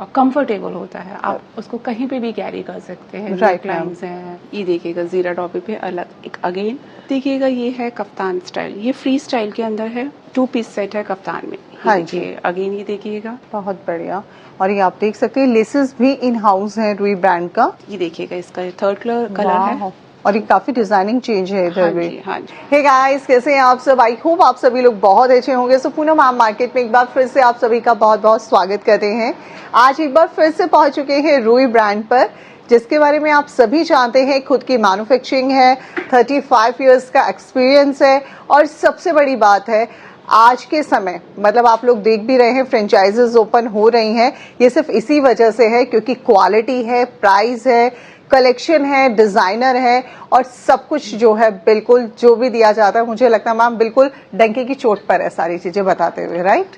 Comfortable होता है, आप उसको कहीं पे भी कैरी कर सकते हैं। Right, लाइन्स हैं, ये देखिएगा जीरा टॉपिक पे अलग एक अगेन देखिएगा, ये है कफ्तान स्टाइल, ये फ्री स्टाइल के अंदर है, 2 पीस सेट है कफ्तान में। हाँ जी, अगेन ये देखिएगा, बहुत बढ़िया। और ये आप देख सकते हैं लेसेस भी इन हाउस है रुई ब्रांड का। ये देखिएगा इसका 3rd कलर है, और ये काफी डिजाइनिंग चेंज है इधर भी। हाँ जी। हे गाइस, कैसे हैं आप सब? आई होप आप सभी लोग बहुत अच्छे होंगे। सो पूनम आम मार्केट में एक बार फिर से आप सभी का बहुत बहुत स्वागत करते हैं। आज एक बार फिर से पहुंच चुके हैं रुई ब्रांड पर, जिसके बारे में आप सभी जानते हैं। खुद की मैन्युफैक्चरिंग है, 35 इयर्स का एक्सपीरियंस है, और सबसे बड़ी बात है आज के समय, मतलब आप लोग देख भी रहे हैं फ्रेंचाइजेस ओपन हो रही हैं, ये सिर्फ इसी वजह से है क्योंकि क्वालिटी है, प्राइस है, कलेक्शन है, डिजाइनर है, और सब कुछ जो है बिल्कुल जो भी दिया जाता है, मुझे लगता है मैम बिल्कुल डंके की चोट पर है सारी चीजें बताते हुए, राइट?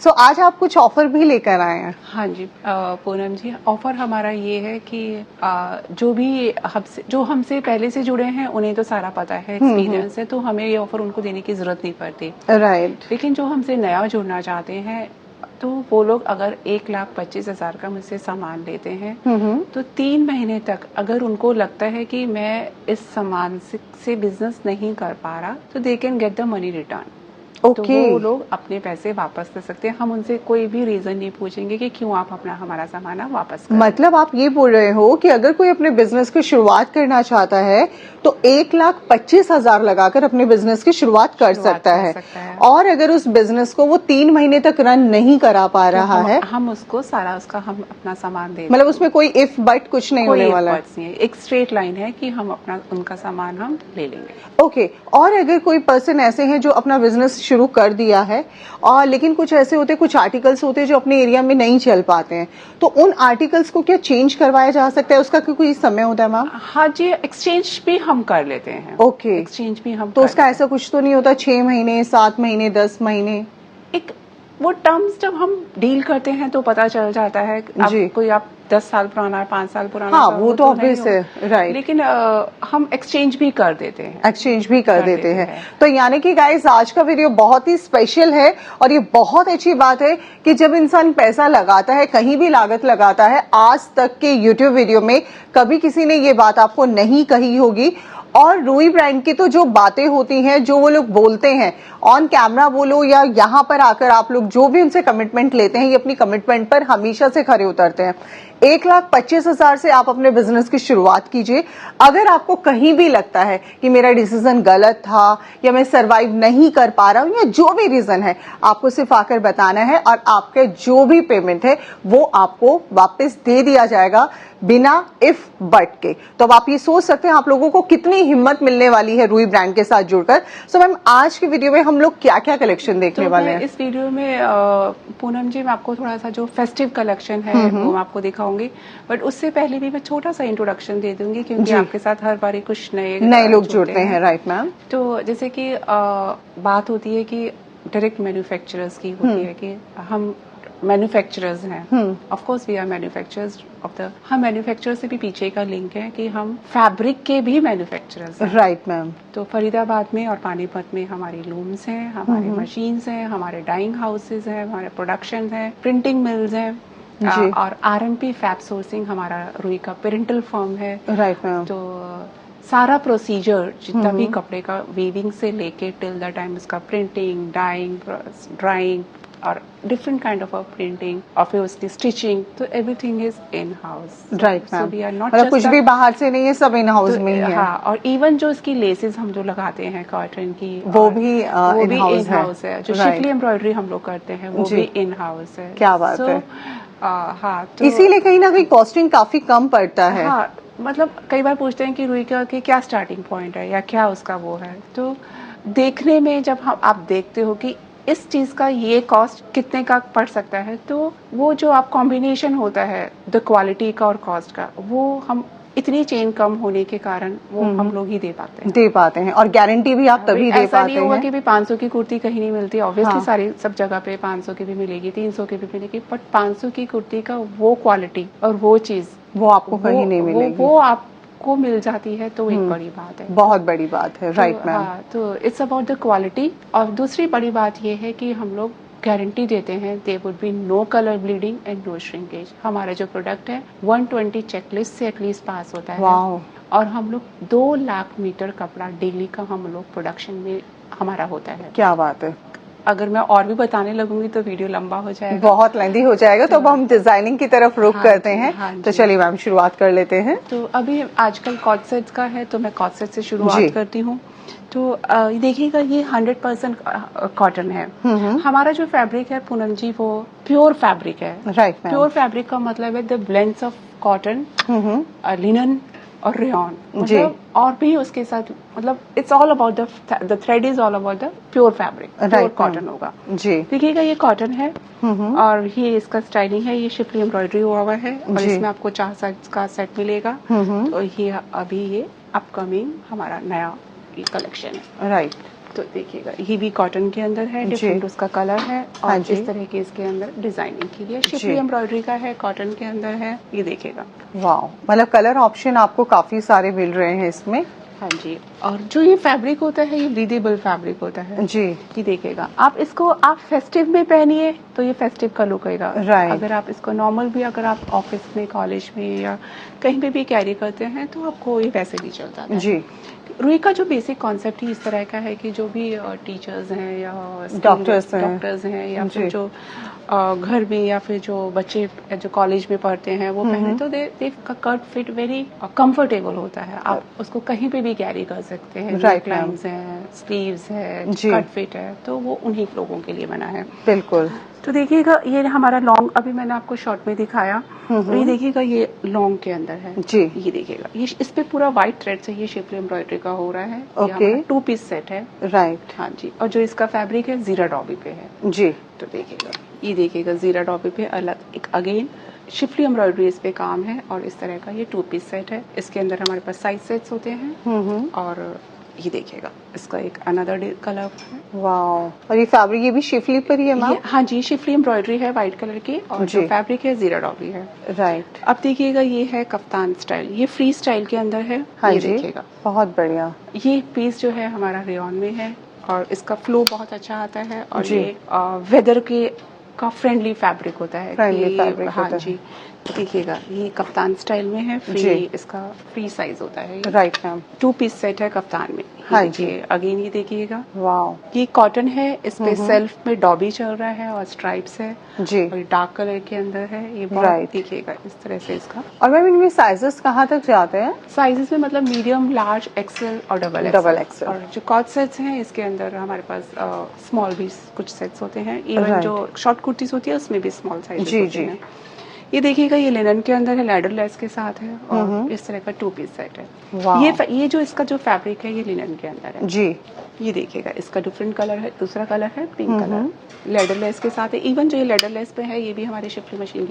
सो आज आप कुछ ऑफर भी लेकर आए हैं। हाँ जी पूनम जी, ऑफर हमारा ये है कि जो हमसे पहले से जुड़े हैं उन्हें तो सारा पता है, एक्सपीरियंस है, तो हमें ये ऑफर उनको देने की जरूरत नहीं पड़ती, राइट। लेकिन जो हमसे नया जुड़ना चाहते हैं तो वो लोग अगर 1,25,000 का मुझसे सामान लेते हैं तो 3 महीने तक अगर उनको लगता है कि मैं इस सामान से बिजनेस नहीं कर पा रहा, तो they can get the money return. तो वो लोग अपने पैसे वापस ले सकते हैं। हम उनसे कोई भी रीजन नहीं पूछेंगे कि क्यों आप हमारा सामान वापस करें। मतलब आप ये बोल रहे हो कि अगर कोई अपने बिजनेस की शुरुआत करना चाहता है तो 1,25,000 लगाकर अपने बिजनेस की शुरुआत कर सकता है, और अगर उस बिजनेस को वो 3 महीने तक रन नहीं करा पा रहा है, हम उसको हम अपना सामान दे, मतलब उसमें कोई इफ बट कुछ नहीं होने वाला है। एक स्ट्रेट लाइन है कि हम उनका सामान हम ले लेंगे। ओके। और अगर कोई पर्सन ऐसे हैं जो अपना बिजनेस शुरू कर दिया है, और लेकिन कुछ ऐसे होते हैं, कुछ आर्टिकल्स होते हैं जो अपने एरिया में नहीं चल पाते हैं, तो उन आर्टिकल्स को क्या चेंज करवाया जा सकता है? उसका कोई समय होता है मैम? हाँ जी, एक्सचेंज भी हम कर लेते हैं। ओके, एक्सचेंज भी हम तो उसका ऐसा कुछ तो नहीं होता 6 महीने, 7 महीने, 10 महीने? एक वो टर्म्स जब हम डील करते हैं तो पता चल जाता है। कोई आप 10 साल पुराना है, 5 साल पुराना, हाँ वो तो ऑब्वियस है, राइट। लेकिन हम एक्सचेंज भी कर देते हैं। एक्सचेंज भी कर देते हैं। तो यानी कि गाइस आज का वीडियो बहुत ही स्पेशल है, और ये बहुत अच्छी बात है कि जब इंसान पैसा लगाता है, कहीं भी लागत लगाता है, आज तक के यूट्यूब वीडियो में कभी किसी ने ये बात आपको नहीं कही होगी। और रुई ब्रांड की तो जो बातें होती हैं, जो वो लोग बोलते हैं ऑन कैमरा बोलो या यहाँ पर आकर आप लोग जो भी उनसे कमिटमेंट लेते हैं, ये अपनी कमिटमेंट पर हमेशा से खरे उतरते हैं। 1,25,000 से आप अपने बिजनेस की शुरुआत कीजिए। अगर आपको कहीं भी लगता है कि मेरा डिसीजन गलत था, या मैं सरवाइव नहीं कर पा रहा हूं, या जो भी रीजन है, आपको सिर्फ आकर बताना है, और आपके जो भी पेमेंट है वो आपको वापस दे दिया जाएगा बिना इफ बट के। तो अब आप ये सोच सकते हैं आप लोगों को कितनी हिम्मत मिलने वाली है रुई ब्रांड के साथ जुड़कर। सो मैम आज की वीडियो में हम लोग क्या क्या कलेक्शन देखने वाले हैं? इस वीडियो में पूनम जी मैं आपको थोड़ा सा जो फेस्टिव कलेक्शन है वो मैं आपको दिखाऊंगी, बट उससे पहले भी मैं छोटा सा इंट्रोडक्शन दे दूंगी क्योंकि आपके साथ हर बार कुछ नए लोग जुड़ते हैं, राइट मैम। तो जैसे कि बात होती है कि डायरेक्ट मैन्युफैक्चरर्स की होती है कि हम मैन्युफैक्चरर्स हैं, of course we are manufacturers हम मैन्युफैक्चरर से भी पीछे का लिंक है कि हम फैब्रिक के भी मैन्युफैक्चरर्स हैं, राइट मैम। तो फरीदाबाद में और पानीपत में हमारी लूम्स हैं, हमारे मशीन्स हैं, हमारे डाइंग हाउसेज हैं, हमारे प्रोडक्शन हैं, प्रिंटिंग मिल्स हैं, और RMP फैब सोर्सिंग हमारा रुई का पेरेंटल फर्म है, राइट मैम। तो सारा प्रोसीजर जितना भी कपड़े का वीविंग से लेके टिल द टाइम उसका प्रिंटिंग, डाइंग, ड्राइंग और डिफरेंट काइंड ऑफ प्रिंटिंग और फिर उसकी स्टिचिंग, तो everything is in house, right ma'am. We are not मतलब कुछ भी बाहर से नहीं है, सब इन हाउस में ही है। हाँ, और इवन जो इसकी लेसेस हम जो लगाते हैं कॉटन की, वो भी इन हाउस है। जो शिफली एम्ब्रॉयडरी हम लोग करते हैं वो भी इन हाउस है। क्या बात है। हाँ, तो इसीलिए कहीं ना कहीं कॉस्टिंग काफी कम पड़ता है। हाँ, मतलब कई बार पूछते हैं कि रुई का कि क्या स्टार्टिंग पॉइंट है या क्या उसका वो है, तो देखने में जब आप देखते हो कि इस चीज का ये कॉस्ट कितने का पड़ सकता है, तो वो जो आप कॉम्बिनेशन होता है द क्वालिटी का और कॉस्ट का, वो हम इतनी चेन कम होने के कारण वो हम लोग ही दे पाते हैं, और गारंटी भी आप तभी दे पाते हैं। ऐसा नहीं होगा कि भी 500 की कुर्ती कहीं नहीं मिलती, ऑब्वियसली सारी सब जगह पे 500 की भी मिलेगी, 300 की भी मिलेगी, बट 500 की कुर्ती का वो क्वालिटी और वो चीज वो आपको कहीं नहीं मिलेगी, वो आपको मिल जाती है, तो एक बड़ी बात है, बहुत बड़ी बात है, राइट मैम। तो इट्स अबाउट द क्वालिटी। और दूसरी बड़ी बात ये है कि हम लोग गारंटी देते हैं they would be no colour bleeding and no shrinkage. हमारा जो प्रोडक्ट है 120 चेकलिस्ट से एटलीस्ट पास होता है। वाओ। और हम लोग 2 लाख मीटर कपड़ा डेली का हम लोग प्रोडक्शन में हमारा होता है। क्या बात है। अगर मैं और भी बताने लगूंगी तो वीडियो लंबा हो जाएगा, बहुत लेंदी हो जाएगा। तो अब हम डिजाइनिंग की तरफ रुख करते हैं। तो चलिए मैम शुरुआत कर लेते हैं। तो अभी आजकल कॉट सेट्स का है तो मैं कॉट सेट से शुरुआत करती हूँ। तो देखिएगा ये 100% कॉटन है। हमारा जो फैब्रिक है पूनम जी वो प्योर फैब्रिक है। राइट। प्योर फैब्रिक का मतलब है the blends of cotton, linen और रेयन, मतलब और भी उसके साथ, मतलब it's all about the thread is all about the pure fabric, pure cotton होगा जी। देखिएगा ये कॉटन है और ये इसका स्टाइलिंग है, ये शिफली एम्ब्रॉयडरी हुआ हुआ है और इसमें आपको 4 साइज का सेट मिलेगा। तो ये अभी ये अपकमिंग हमारा नया कलेक्शन है। राइट। तो देखिएगा ये भी कॉटन के अंदर है, डिफरेंट उसका कलर है और इस तरह के इसके अंदर डिजाइनिंग के लिए शिफली एम्ब्रॉयडरी का है, कॉटन के अंदर है। ये देखिएगा वाओ, मतलब कलर ऑप्शन आपको काफी सारे मिल रहे हैं इसमें। हाँ जी। और जो ये फैब्रिक होता है ये ब्रीदेबल फैब्रिक होता है जी। ये देखिएगा आप इसको आप फेस्टिव में पहनिए तो ये फेस्टिव का लुक आएगा। अगर आप इसको नॉर्मल भी अगर आप ऑफिस में, कॉलेज में या कहीं पे भी कैरी करते हैं तो आपको ये वैसे भी चलता है जी। रुई का जो बेसिक कॉन्सेप्ट ही इस तरह का है कि जो भी टीचर्स हैं या डॉक्टर्स हैं या फिर जो घर में या फिर जो बच्चे जो कॉलेज में पढ़ते हैं वो पहने तो दे कट फिट वेरी कंफर्टेबल होता है। आप उसको कहीं पे भी कैरी कर सकते हैं। राइट लाइन्स हैं, स्लीव्स है, कट फिट है, तो वो उन्हीं लोगों के लिए बना है। बिल्कुल। तो देखिएगा ये हमारा लॉन्ग, अभी मैंने आपको शॉर्ट में दिखाया, तो ये देखिएगा ये लॉन्ग के अंदर है जी। ये देखिएगा ये इस पे पूरा व्हाइट थ्रेड से ये शिफली एम्ब्रॉयडरी का हो रहा है। ओके। 2 पीस सेट है। राइट। हाँ जी। और जो इसका फैब्रिक है जीरा डॉबी पे है जी। तो देखिएगा ये देखिएगा जीरा डॉबी पे अलग एक अगेन शिफली एम्ब्रॉयडरी इस पे काम है और इस तरह का ये 2 पीस सेट है। इसके अंदर हमारे पास साइज सेट्स होते हैं और ये देखिएगा इसका एक अनदर कलर है। वाओ। और ये फैब्रिक ये भी शिफली पर ही है मैम? हाँ जी, शिफली एम्ब्रॉयडरी है व्हाइट कलर की और जो फैब्रिक है जीरा डॉबी है। राइट। अब देखिएगा ये है कफ्तान स्टाइल, ये फ्री स्टाइल के अंदर है। हाँ ये देखिएगा बहुत बढ़िया। ये पीस जो है हमारा रेयन में है और इसका फ्लो बहुत अच्छा आता है और ये वेदर के का फ्रेंडली फैब्रिक होता है। फ्रेंडली फैब्रिक हाँ जी। देखिएगा ये कप्तान स्टाइल में है, फ्री इसका फ्री साइज होता है। Right ma'am. 2 पीस सेट है कप्तान में। हाँ जी। अगेन ये देखिएगा वाओ, ये कॉटन है, इस पे सेल्फ में डॉबी चल रहा है और स्ट्राइप्स है जी और डार्क कलर के अंदर है ये। बहुत देखिएगा इस तरह से इसका। और मैम इनमें साइजेस कहाँ तक जाते हैं? साइजेस में मतलब मीडियम, लार्ज, एक्सेल और डबल एक्सेल। और जो कॉट सेट्स हैं इसके अंदर हमारे पास स्मॉल भी कुछ सेट्स होते हैं। इवन जो शॉर्ट कुर्तीज होती है उसमें भी स्मॉल साइज होते हैं। ये देखिएगा ये लिनन के अंदर है, लैडर लेस के साथ है और इस तरह का 2 पीस सेट है। ये जो इसका जो फैब्रिक है ये लिनन के अंदर है जी। ये देखिएगा इसका डिफरेंट कलर है, दूसरा कलर है पिंक कलर, लेडर लेस के साथ है। इवन जो ये लेडर लेस पे है ये भी हमारे शिफली मशीन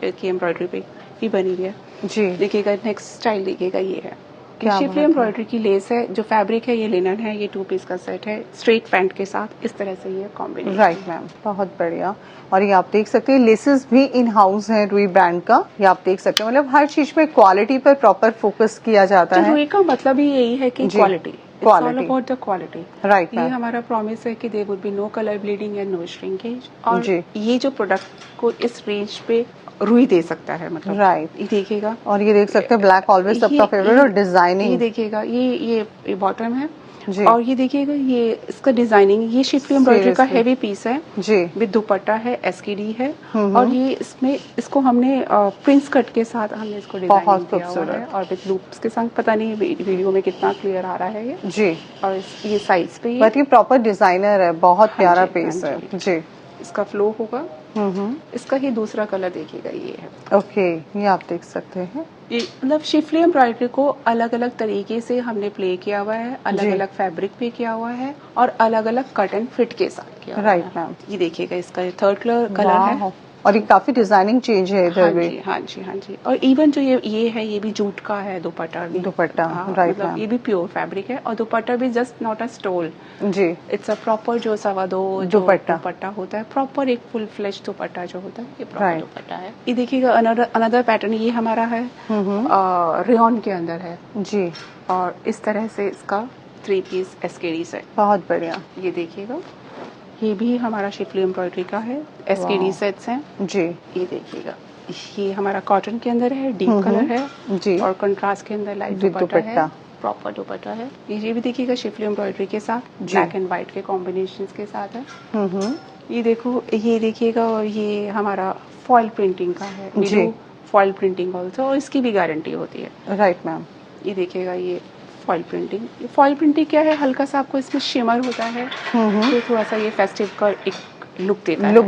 की एम्ब्रॉयडरी पे ही बनी हुई है जी। देखिएगा नेक्स्ट स्टाइल देखिएगा ये है शिफली एम्ब्रॉयडरी की लेस है, जो फैब्रिक है ये लिनन है, ये 2 पीस का सेट है स्ट्रेट पैंट के साथ। इस तरह से ये कॉम्बिनेशन। राइट मैम, बहुत बढ़िया। और ये आप देख सकते हैं लेसेस भी इन हाउस है रुई ब्रांड का, ये आप देख सकते हैं। मतलब हर चीज में क्वालिटी पर प्रॉपर फोकस किया जाता है। रुई का मतलब ही यही है कि quality, all about the quality. Right. ये हमारा प्रॉमिस है कि there would be no colour bleeding and no shrinkage. और ये जो प्रोडक्ट को इस रेंज पे रुई दे सकता है, मतलब राइट। ये देखिएगा और ये देख सकते हैं ब्लैक ऑलवेज सबका फेवरेट और डिजाइनिंग। ये देखिएगा ये बॉटम है जी। और ये देखिएगा ये इसका डिजाइनिंग, ये शिफली एम्ब्रॉयडरी का हेवी पीस है जी, विद दुपट्टा है, एसकेडी है और ये इसमें इसको हमने प्रिंस कट के साथ हमने इसको डिजाइन किया हुआ है और विद लूप्स के साथ। पता नहीं वीडियो में कितना क्लियर आ रहा है ये जी। और ये साइज पे बट ये प्रॉपर डिजाइनर है, बहुत प्यारा पीस है जी। इसका फ्लो होगा। इसका ही दूसरा कलर देखिएगा ये है। ओके, ये आप देख सकते हैं। ये मतलब शिफली एम्ब्रॉयडरी को अलग अलग तरीके से हमने प्ले किया हुआ है, अलग अलग फैब्रिक पे किया हुआ है और अलग अलग कट एंड फिट के साथ किया हुआ है। Right ma'am. ये देखिएगा इसका थर्ड कलर है और ये काफी डिजाइनिंग चेंज है इधर भी। हाँ जी। और इवन जो ये है ये भी जूट का है दुपट्टा राइट। मतलब ये भी प्योर फैब्रिक है और दुपट्टा भी जस्ट नॉट अ स्टोल जी, इट्स अ प्रॉपर जो 2.25 दुपट्टा होता है, प्रॉपर एक फुल फ्लेश दुपट्टा जो होता है ये प्रॉपर दुपट्टा है। ये देखिएगा अनदर पैटर्न ये हमारा है रेयन के अंदर है जी। और इस तरह से इसका 3 पीस एसकेडी सेट, बहुत बढ़िया। ये देखिएगा ये भी हमारा शिफली एम्ब्रॉयडरी का है, SKD सेट्स हैं जी। ये देखिएगा, ये हमारा कॉटन के अंदर है, डीप कलर है जी। और कंट्रास्ट के अंदर लाइट दुपट्टा है, प्रॉपर दुपट्टा है। ये भी देखिएगा शिफली एम्ब्रॉयडरी के साथ ब्लैक एंड व्हाइट के कॉम्बिनेशन के साथ है। ये देखो, ये देखिएगा, और ये हमारा फॉइल प्रिंटिंग का है, जी फॉइल प्रिंटिंग ऑल्सो, और इसकी भी गारंटी होती है। Right ma'am. ये देखिएगा, ये फॉइल प्रिंटिंग, फॉइल प्रिंटिंग क्या है, हल्का सा आपको इसमें शिमर होता है, तो थोड़ा सा ये फेस्टिव का एक लुक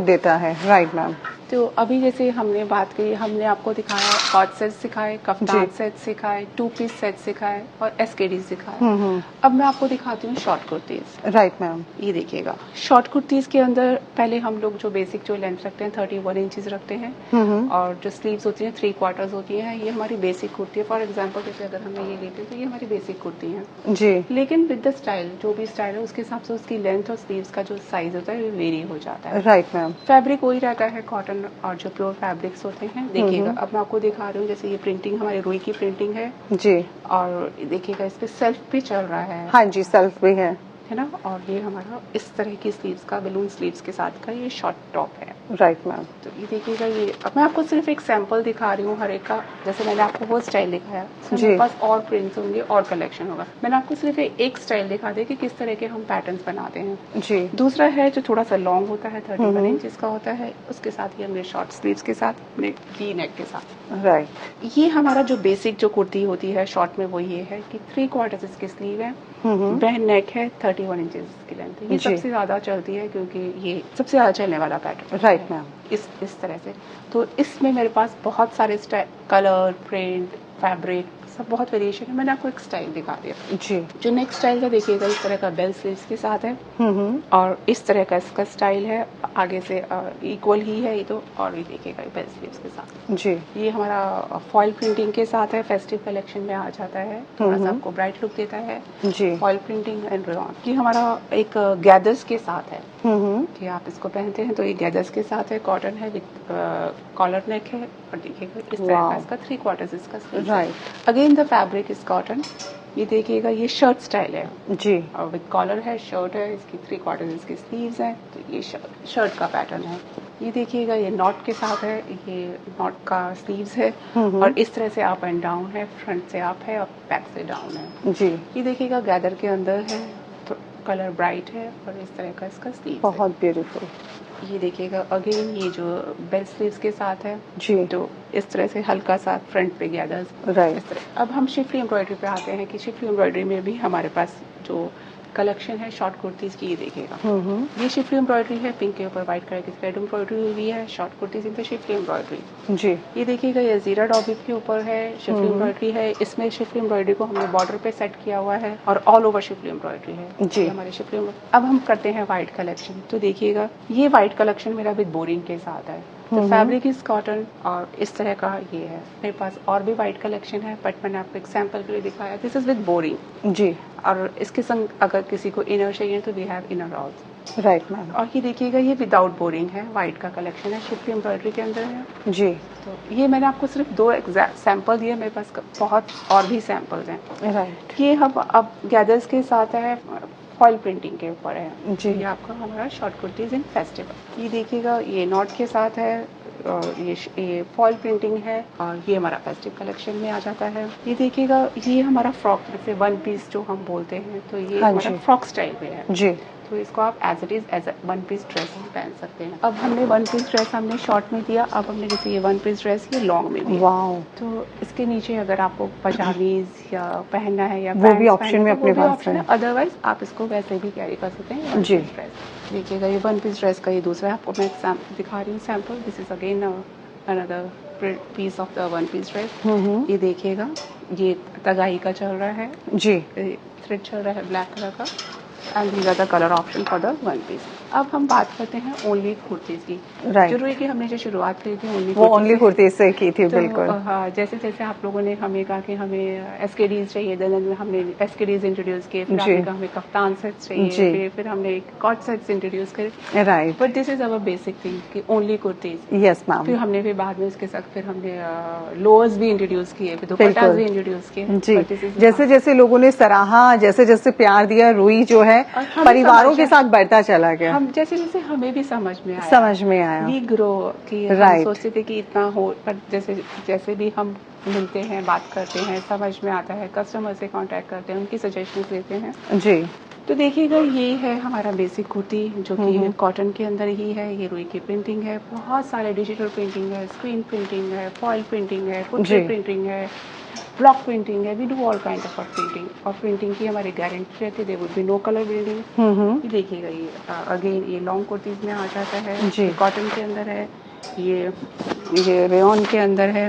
देता है। Right ma'am. तो अभी जैसे हमने बात की, हमने आपको दिखाया कॉट सेट सिखाए, कफ्तान सेट सिखाए, 2 पीस सेट सिखाए और SKD सिखाए। अब मैं आपको दिखाती हूँ शॉर्ट कुर्तीज। Right ma'am. ये देखिएगा, शॉर्ट कुर्तीज के अंदर पहले हम लोग जो बेसिक जो लेंथ रखते हैं 31 इंचेस रखते हैं, और जो स्लीव्स होती हैं 3 क्वार्टर्स होती हैं, ये हमारी बेसिक कुर्ती है। फॉर एग्जाम्पल जैसे अगर हमें ये लेते हैं तो ये हमारी बेसिक कुर्ती है जी। लेकिन विद द स्टाइल, जो भी स्टाइल है उसके हिसाब से उसकी लेंथ और स्लीव्स का जो साइज होता है वो वेरी हो जाता है। Right ma'am. फैब्रिक वही रहता है, कॉटन और जो प्योर फैब्रिक्स होते हैं। देखिएगा, अब मैं आपको दिखा रही हूँ, जैसे ये प्रिंटिंग हमारी रुई की प्रिंटिंग है जी, और देखिएगा इस पे सेल्फ भी चल रहा है। हाँ जी, सेल्फ भी है ना। और ये हमारा इस तरह की स्लीव्स का, बलून स्लीव्स के साथ का ये शॉर्ट टॉप है। Right ma'am. तो ये देखिएगा, ये अब मैं आपको सिर्फ एक सैंपल दिखा रही हूँ हर एक का। जैसे मैंने आपको वो स्टाइल दिखाया, मेरे पास और प्रिंट्स होंगे और कलेक्शन होगा। मैंने आपको सिर्फ एक स्टाइल दिखा दिया कि किस तरह के हम पैटर्न्स बनाते हैं जी। दूसरा है जो थोड़ा सा लॉन्ग होता है, 31 इंच का होता है, उसके साथ ही हमने शॉर्ट स्लीव्स के साथ, वी नेक के साथ। राइट। ये हमारा जो बेसिक जो कुर्ती होती है शॉर्ट में, वो ये है कि 3 क्वार्टर्स इसकी स्लीव है, बैक नेक है, 31 इंचेस की लेंथ है। ये सबसे ज्यादा चलती है क्योंकि ये सबसे ज्यादा चलने वाला पैटर्न। Right ma'am. इस तरह से, तो इसमें मेरे पास बहुत सारे कलर, प्रिंट, फैब्रिक, सब बहुत वेरिएशन है। मैंने आपको एक स्टाइल दिखा दिया जी। जो नेक्स्ट स्टाइल का देखिएगा, इस तरह का बेल स्लीव्स के साथ है और इस तरह का इसका स्टाइल है, आगे से इक्वल ही है ये तो, और ये देखिएगा बेल स्लीव्स के साथ जी। ये हमारा फॉइल प्रिंटिंग के साथ है, फेस्टिव कलेक्शन में आ जाता है, थोड़ा सा आपको ब्राइट लुक देता है जी। Foil printing and rayon. ये हमारा एक गैदर्स के साथ है कि आप इसको पहनते हैं तो ये गैदर्स के साथ है, कॉटन है विद कॉलर नेक है, और देखिएगा इस तरह का इसका 3 क्वार्टर्स इसका sleeve. Right. Again the fabric is cotton. ये देखिएगा, ये शर्ट स्टाइल है जी, और विद कॉलर है, शर्ट है, इसकी 3 क्वार्टर्स इसकी स्लीव्स हैं, तो ये शर्ट का पैटर्न है। ये देखिएगा, ये नॉट के साथ है, ये नॉट का स्लीव्स है और इस तरह से अप एंड डाउन है, फ्रंट से अप है और बैक से डाउन है जी। ये देखिएगा, गैदर के अंदर है, तो कलर ब्राइट है और इस तरह का इसका स्लीव बहुत ब्यूटीफुल। ये देखिएगा, अगेन ये जो बेल स्लीव्स के साथ है जी, तो इस तरह से हल्का सा फ्रंट पे गैदर्स राइट इस तरह। अब हम शिफली एम्ब्रॉयडरी पे आते हैं कि शिफली एम्ब्रॉयडरी में भी हमारे पास जो कलेक्शन है शॉर्ट कुर्तीज की, ये देखिएगा, ये शिफली एम्ब्रॉयडरी है, पिंक के ऊपर व्हाइट कलर की थ्रेड एम्ब्रॉयडरी हुई है, शॉर्ट कुर्तीज इन पे शिफली एम्ब्रॉयडरी जी। ये देखिएगा, ये जीरा डॉबिक के ऊपर है, शिफली एम्ब्रॉयडरी है, इसमें शिफली एम्ब्रॉयडरी को हमने बॉर्डर पे सेट किया हुआ है और ऑल ओवर शिफली एम्ब्रॉयडरी है जी हमारे शिफली। अब हम करते हैं व्हाइट कलेक्शन, तो देखिएगा, ये व्हाइट कलेक्शन मेरा विद बोरिंग के साथ है, तो फैब्रिक इज कॉटन और इस तरह का ये है। मेरे पास और भी व्हाइट कलेक्शन है, बट मैंने आपको एक सैंपल के लिए दिखाया। दिस इज विद बोरिंग जी, और इसके संग अगर किसी को इनर चाहिए तो we have inner also right ma'am. और ये देखिएगा, ये विदाउट बोरिंग है, व्हाइट का कलेक्शन है, शिफली एम्ब्रॉयडरी के अंदर है जी। तो ये मैंने आपको सिर्फ 2 एग्जैक्ट सैंपल दिए, मेरे पास बहुत और भी सैंपल्स हैं राइट। ये हम अब गैदर्स के साथ है, फॉइल प्रिंटिंग के ऊपर है जी। ये आपका हमारा शॉर्ट कुर्तीज इन फेस्टिवल। ये देखिएगा, ये नॉट के साथ है और ये फॉइल प्रिंटिंग है और ये हमारा फेस्टिव कलेक्शन में आ जाता है। ये देखिएगा, ये हमारा फ्रॉक, जैसे 1 पीस जो हम बोलते हैं, तो ये हमारा फ्रॉक स्टाइल में है जी। तो इसको आप as it is as 1 piece dress हम पहन सकते हैं। अब हमने 1 पीस ड्रेस हमने शॉर्ट में दिया, अब हमने जैसे ये 1 पीस ड्रेस ये लॉन्ग में दिया, तो इसके नीचे अगर आपको पजामीज या पहनना है या वो भी ऑप्शन में अपने पास है, अदरवाइज आप इसको वैसे भी कैरी कर सकते हैं जी। देखिएगा, ये 1 पीस ड्रेस का ये दूसरा है, आपको मैं दिखा रही हूँ sample. This is again another piece of the 1 piece dress. ये देखिएगा, ये तगाई का चल रहा है जी, थ्रेड चल रहा है ब्लैक कलर का, and these are the colour option for the 1 piece. अब हम बात करते हैं ओनली कुर्तीज की राइट। जरूरी की हमने जो शुरुआत की थी ओनली कुर्तीज से की थी तो, बिल्कुल हाँ। जैसे जैसे आप लोगों ने हमें कहा कि हमें एसकेडीज चाहिए, देन हमने एसकेडीज इंट्रोड्यूस किए, फिर आपने कहा हमें कफ्तान सेट्स चाहिए, फिर हमने कॉट सेट्स इंट्रोड्यूस करे right. But this is our basic thing कि ओनली कुर्तीज यस मैम। फिर हमने भी बाद में उसके साथ फिर हमने लोअर्स भी इंट्रोड्यूस किए, फिर दुपट्टास भी इंट्रोड्यूस किए जी। जैसे जैसे लोगों ने सराहा, जैसे जैसे प्यार दिया, रुई जो है परिवारों के साथ बढ़ता चला गया। हम जैसे जैसे हमें भी समझ में आया वी ग्रो कि हम Right. सोचते थे कि इतना हो, पर जैसे जैसे भी हम मिलते हैं, बात करते हैं, समझ में आता है, कस्टमर से कांटेक्ट करते हैं, उनकी सजेशंस लेते हैं जी। तो देखिएगा ये है हमारा बेसिक कुर्ती जो कि कॉटन के अंदर ही है। ये रुई की प्रिंटिंग है, बहुत सारे डिजिटल प्रिंटिंग है, स्क्रीन प्रिंटिंग है, फॉइल प्रिंटिंग है, पोर्ट्रेट प्रिंटिंग है, ब्लॉक प्रिंटिंग है। We do all kind of printing और प्रिंटिंग की हमारी गारंटी रहती है। There would be no colour printing. ये देखिएगा ये अगेन ये लॉन्ग कुर्तीज में आ जाता है, कॉटन के अंदर है, ये रेयॉन के अंदर है।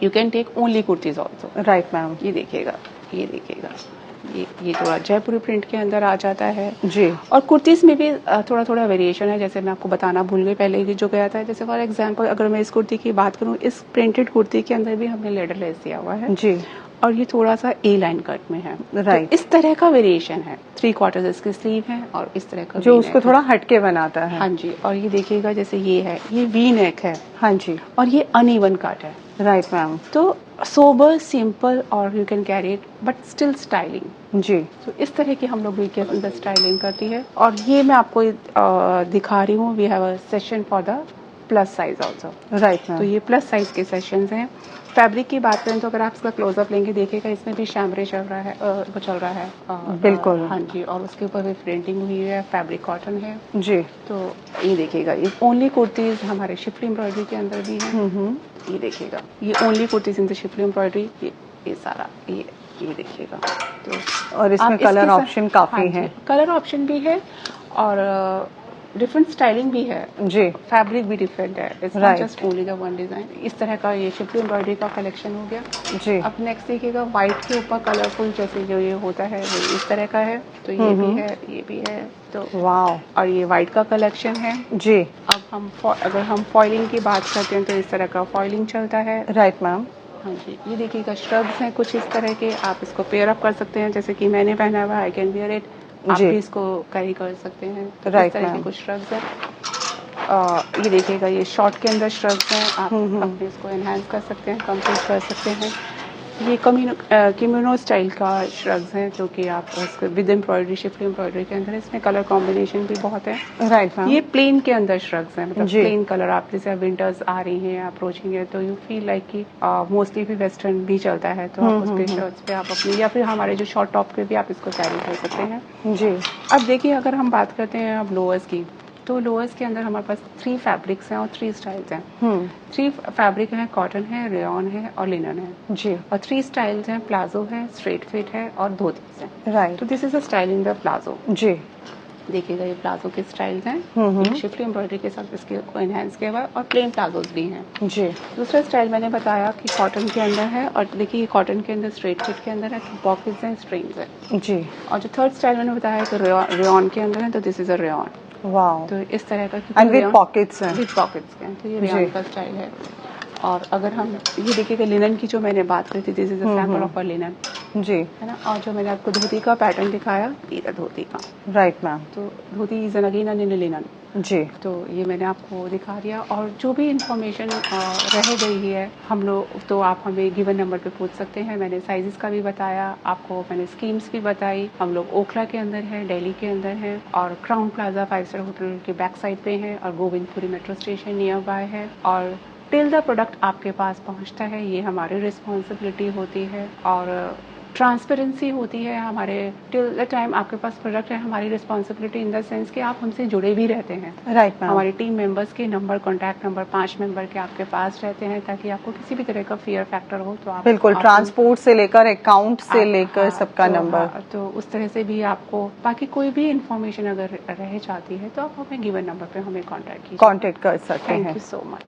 You can take only kurtis also. Right ma'am. ये देखिएगा ये थोड़ा जयपुरी प्रिंट के अंदर आ जाता है जी। और कुर्तीज में भी थोड़ा थोड़ा वेरिएशन है। जैसे मैं आपको बताना भूल गई पहले ही जो गया था, जैसे फॉर एग्जांपल अगर मैं इस कुर्ती की बात करूं, इस प्रिंटेड कुर्ती के अंदर भी हमने लेडर लेस दिया हुआ है जी। और ये थोड़ा सा ए लाइन कट में है। राइट। तो इस तरह का वेरिएशन है। 3/4 इसकी स्लीव है और इस तरह का जो उसको थोड़ा हटके बनाता है। हाँ जी। और ये देखिएगा जैसे ये है, ये वी नेक है। हाँ जी। और ये अनइवन कट है। Right ma'am. तो सोबर, सिंपल और you can carry it but still styling. जी। तो इस तरह की हम लोग वी के अंदर स्टाइलिंग करती है। और ये मैं आपको दिखा रही हूँ, we have a session for the plus size also. Right ma'am. तो ये प्लस साइज के सेशंस हैं। फैब्रिक की बात करें तो अगर आप इसका क्लोजअप लेंगे देखिएगा इसमें भी शैमरे चल रहा है, वो चल रहा है। बिल्कुल। हाँ जी। और उसके ऊपर भी प्रिंटिंग हुई है, फैब्रिक कॉटन है जी। तो ये देखिएगा ये ओनली कुर्तीज हमारे शिफली एम्ब्रॉयडरी के अंदर भी है। ये देखिएगा ये only kurtis in the Schiffli embroidery. ये सारा ये देखिएगा। तो और इसमें कलर ऑप्शन काफी है। कलर ऑप्शन भी है और डिफरेंट स्टाइलिंग भी है जी। फैब्रिक भी डिफरेंट है। It's not just only the one design. इस तरह का ये शिफली एम्ब्रॉयडरी का कलेक्शन हो गया जी। अब नेक्स्ट देखिएगा व्हाइट के ऊपर कलरफुल जैसे जो ये होता है वो इस तरह का है। तो ये भी है, ये भी है। तो वाओ। और ये व्हाइट का कलेक्शन है जी। अब हम अगर हम फॉइलिंग की बात करते हैं तो इस तरह का फॉइलिंग चलता है। Right ma'am. हाँ जी। ये देखिएगा श्रग्स हैं कुछ इस तरह के, आप इसको पेयर अप कर सकते हैं। जैसे कि मैंने पहना हुआ आई कैन वियर इट, आप भी इसको कैरी कर सकते हैं। तो इस तरह के कुछ श्रग्स हैं। ये देखिएगा ये शॉर्ट के अंदर श्रग्स हैं, आप अपने इसको एनहांस कर सकते हैं, कंप्लीट कर सकते हैं। ये किमोनो स्टाइल का श्रग्स हैं जो कि आप उसके विद एम्ब्रॉयडरी शिफली एम्ब्रॉयडरी के अंदर इसमें कलर कॉम्बिनेशन भी बहुत है। Right ma'am. ये प्लेन के अंदर श्रग्स हैं, मतलब प्लेन कलर। आप जैसे विंटर्स आ रही हैं, अप्रोचिंग है, तो यू फील लाइक कि मोस्टली भी वेस्टर्न भी चलता है तो आप उस पे शर्ट्स पे आप अपनी या फिर हमारे जो शॉर्ट टॉप पे भी आप इसको कैरी कर सकते हैं। जी। अब देखिए अगर हम बात करते हैं अब लोअर्स की, तो लोअर्स के अंदर हमारे पास 3 फैब्रिक्स हैं और 3 स्टाइल्स हैं। 3 फैब्रिक हैं, कॉटन है, रेयॉन है और लिनन है जी। और 3 स्टाइल्स हैं, प्लाजो है, स्ट्रेट फिट है और धोतीज हैं। राइट। तो this is a style in the palazzo. जी। देखिएगा ये प्लाजो के स्टाइल्स हैं, शिफली एम्ब्रॉयडरी के साथ इसके को एनहांस किया हुआ है और प्लेन प्लाजोज भी हैं। जी। दूसरा स्टाइल मैंने बताया कि कॉटन के अंदर है और देखिए ये कॉटन के अंदर स्ट्रेट फिट के अंदर है, पॉकेट्स हैं, स्ट्रिंग्स हैं। जी। और जो थर्ड स्टाइल मैंने बताया कि रेयॉन के अंदर है, तो this is a rayon. Wow. तो इस तरह का एंड विद पॉकेट्स हैं। विद पॉकेट्स हैं, तो ये रेयॉन का स्टाइल है। और अगर हम ये देखिएगा लिनन की जो मैंने बात करी थी, this is a sample of a linen. जी। है ना। और जो मैंने आपको धोती का पैटर्न दिखाया, ये था धोती का। Right ma'am. तो धोती इज अगेन इन लिनन। जी। तो ये मैंने आपको दिखा दिया और जो भी इंफॉर्मेशन रह गई है हम लोग, तो आप हमें गिवन नंबर पे पूछ सकते हैं। मैंने साइजेस का भी बताया आपको, मैंने स्कीम्स भी बताई। हम लोग ओखला के अंदर है, दिल्ली के अंदर है और क्राउन प्लाजा 5 स्टार होटल के बैक साइड पे है और Govindpuri metro station near by है। और टिल द प्रोडक्ट आपके पास पहुंचता है ये हमारी रिस्पॉन्सिबिलिटी होती है और ट्रांसपेरेंसी होती है हमारे। टिल द टाइम आपके पास प्रोडक्ट है, हमारी रिस्पॉन्सिबिलिटी इन द सेंस कि आप हमसे जुड़े भी रहते हैं। राइट। हमारी टीम मेंबर्स के नंबर, कॉन्टैक्ट नंबर 5 मेंबर के आपके पास रहते हैं ताकि आपको किसी भी तरह का फियर फैक्टर हो तो आप बिल्कुल ट्रांसपोर्ट से लेकर अकाउंट से लेकर सबका नंबर, तो उस तरह से भी आपको बाकी कोई भी इंफॉर्मेशन अगर रह जाती है तो आप हमें गिवन नंबर पे हमें कॉन्टैक्ट कर सकते हैं। Thank you so much.